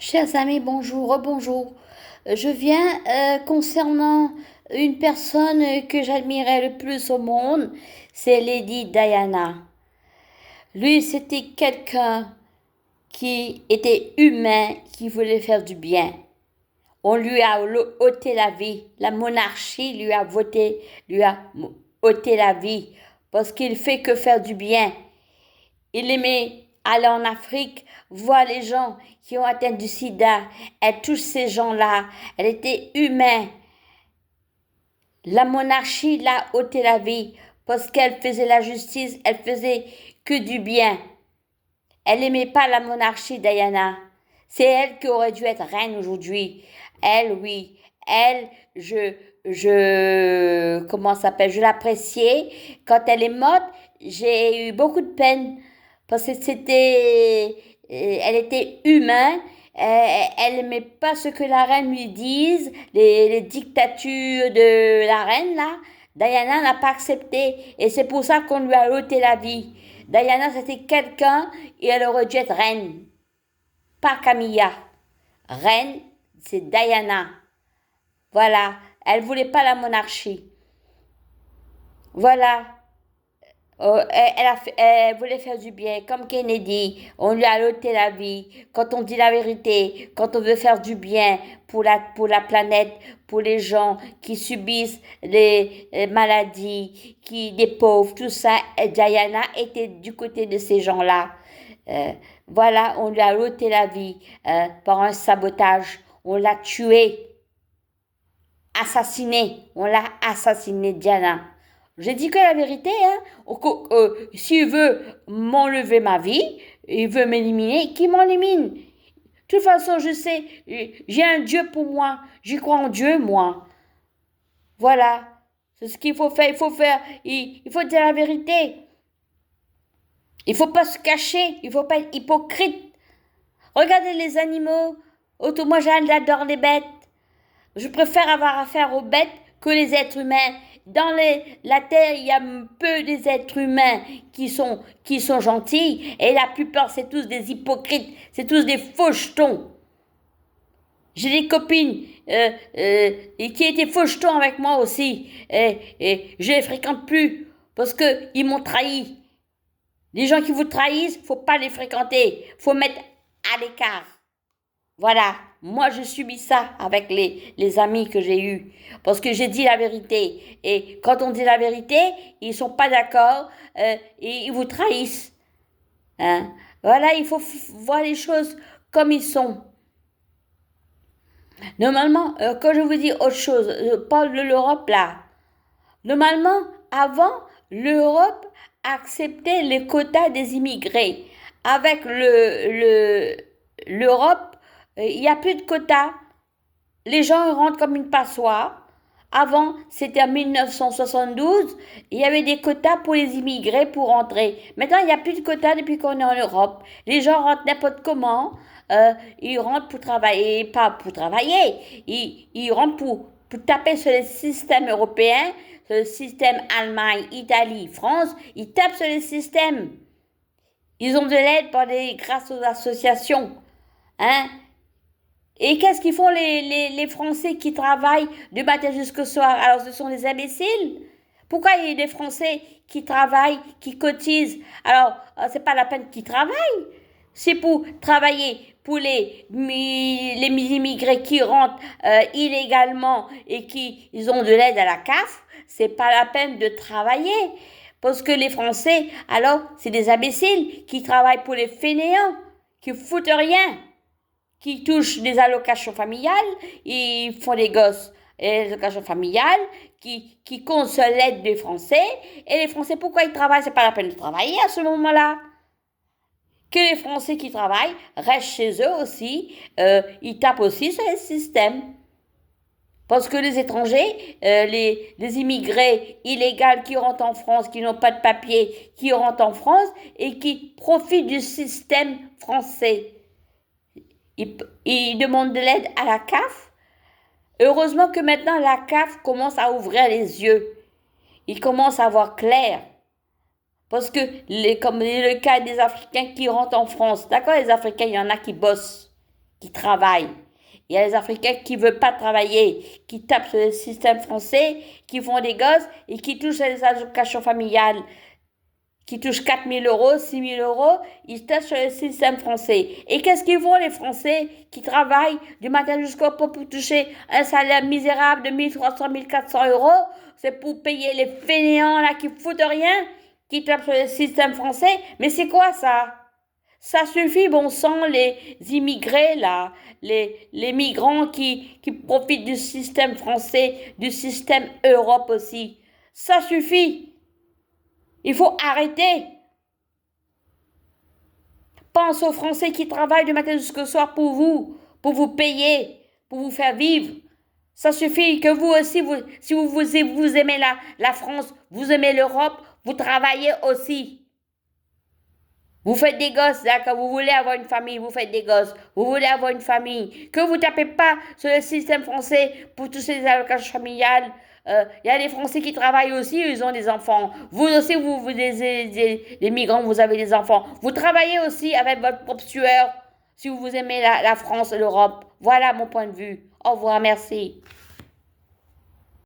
Chers amis, bonjour, rebonjour. Je viens concernant une personne que j'admirais le plus au monde, c'est Lady Diana. Lui, c'était quelqu'un qui était humain, qui voulait faire du bien. On lui a ôté la vie. La monarchie lui a ôté la vie parce qu'il fait que faire du bien. Il aimait aller en Afrique, voir les gens qui ont atteint du sida. Elle touche ces gens-là. Elle était humaine. La monarchie l'a ôté la vie parce qu'elle faisait la justice, elle faisait que du bien. Elle n'aimait pas la monarchie, Diana. C'est elle qui aurait dû être reine aujourd'hui. Elle, oui. Elle, comment ça s'appelle? Je l'appréciais. Quand elle est morte, j'ai eu beaucoup de peine parce que elle était humaine. Elle n'aimait pas ce que la reine lui dise, les dictatures de la reine, là. Diana n'a pas accepté et c'est pour ça qu'on lui a ôté la vie. Diana, c'était quelqu'un et elle aurait dû être reine, pas Camilla. Reine, c'est Diana. Voilà, elle voulait pas la monarchie. Voilà, elle voulait faire du bien, comme Kennedy. On lui a ôté la vie. Quand on dit la vérité, quand on veut faire du bien pour la planète, pour les gens qui subissent les maladies, des pauvres, tout ça, Diana était du côté de ces gens-là. Euh, voilà, on lui a ôté la vie par un sabotage. On l'a tué, assassiné. On l'a assassiné, Diana. J'ai dit que la vérité, hein. S'il veut m'enlever ma vie, il veut m'éliminer, qu'il m'élimine. De toute façon, je sais, j'ai un Dieu pour moi. J'y crois en Dieu, moi. Voilà. C'est ce qu'il faut faire. Il faut dire la vérité. Il faut pas se cacher. Il faut pas être hypocrite. Regardez les animaux. Moi, j'adore les bêtes. Je préfère avoir affaire aux bêtes que les êtres humains. La terre, il y a peu des êtres humains qui sont gentils et la plupart, c'est tous des hypocrites, c'est tous des faux jetons. J'ai des copines qui étaient faux jetons avec moi aussi et je les fréquente plus parce qu'ils m'ont trahi. Les gens qui vous trahissent, faut pas les fréquenter, faut mettre à l'écart. Voilà, moi je subis ça avec les amis que j'ai eus, parce que j'ai dit la vérité. Et quand on dit la vérité, ils sont pas d'accord et ils vous trahissent. Hein? Voilà, il faut voir les choses comme ils sont. Normalement, quand je vous dis autre chose, je parle de l'Europe là. Normalement, avant, l'Europe acceptait les quotas des immigrés. Avec l'Europe, il n'y a plus de quotas. Les gens rentrent comme une passoire. Avant, c'était en 1972, il y avait des quotas pour les immigrés pour rentrer. Maintenant, il n'y a plus de quotas depuis qu'on est en Europe. Les gens rentrent n'importe comment. Ils rentrent pour travailler, pas pour travailler. Ils rentrent pour taper sur le système européen, sur le système Allemagne, Italie, France. Ils tapent sur le système. Ils ont de l'aide grâce aux associations. Hein? Et qu'est-ce qu'ils font les Français qui travaillent du matin jusqu'au soir? Alors ce sont des imbéciles. Pourquoi il y a des Français qui travaillent, qui cotisent? Alors, c'est pas la peine qu'ils travaillent. C'est pour travailler pour les immigrés qui rentrent illégalement et qui ils ont de l'aide à la CAF. C'est pas la peine de travailler. Parce que les Français, alors, c'est des imbéciles qui travaillent pour les fainéants, qui foutent rien, qui touchent des allocations familiales, ils font des gosses et des allocations familiales, qui comptent sur l'aide des Français. Et les Français, pourquoi ils travaillent? C'est pas la peine de travailler à ce moment-là. Que les Français qui travaillent restent chez eux aussi, ils tapent aussi sur le système. Parce que les étrangers, les immigrés illégaux qui rentrent en France, qui n'ont pas de papier, qui rentrent en France et qui profitent du système français. Ils demandent de l'aide à la CAF. Heureusement que maintenant la CAF commence à ouvrir les yeux. Ils commencent à voir clair. Parce que, comme le cas des Africains qui rentrent en France, d'accord, les Africains, il y en a qui bossent, qui travaillent. Il y a les Africains qui ne veulent pas travailler, qui tapent sur le système français, qui font des gosses et qui touchent les allocations familiales, qui touchent 4 000 euros, 6 000 euros, ils tapent sur le système français. Et qu'est-ce qu'ils font les Français qui travaillent du matin jusqu'au soir pour toucher un salaire misérable de 1300, 1400 euros? C'est pour payer les fainéants là qui foutent rien, qui tapent sur le système français. Mais c'est quoi ça? Ça suffit, bon sang, les immigrés, là, les migrants qui profitent du système français, du système Europe aussi. Ça suffit. Il faut arrêter. Pense aux Français qui travaillent du matin jusqu'au soir pour vous payer, pour vous faire vivre. Ça suffit que vous aussi, si vous aimez la France, vous aimez l'Europe, vous travaillez aussi. Vous faites des gosses, d'accord, vous voulez avoir une famille, vous faites des gosses, vous voulez avoir une famille. Que vous ne tapez pas sur le système français pour toucher les allocations familiales. Il y a des Français qui travaillent aussi, ils ont des enfants. Vous aussi, les migrants, vous avez des enfants. Vous travaillez aussi avec votre propre sueur si vous aimez la France et l'Europe. Voilà mon point de vue. Au revoir, merci.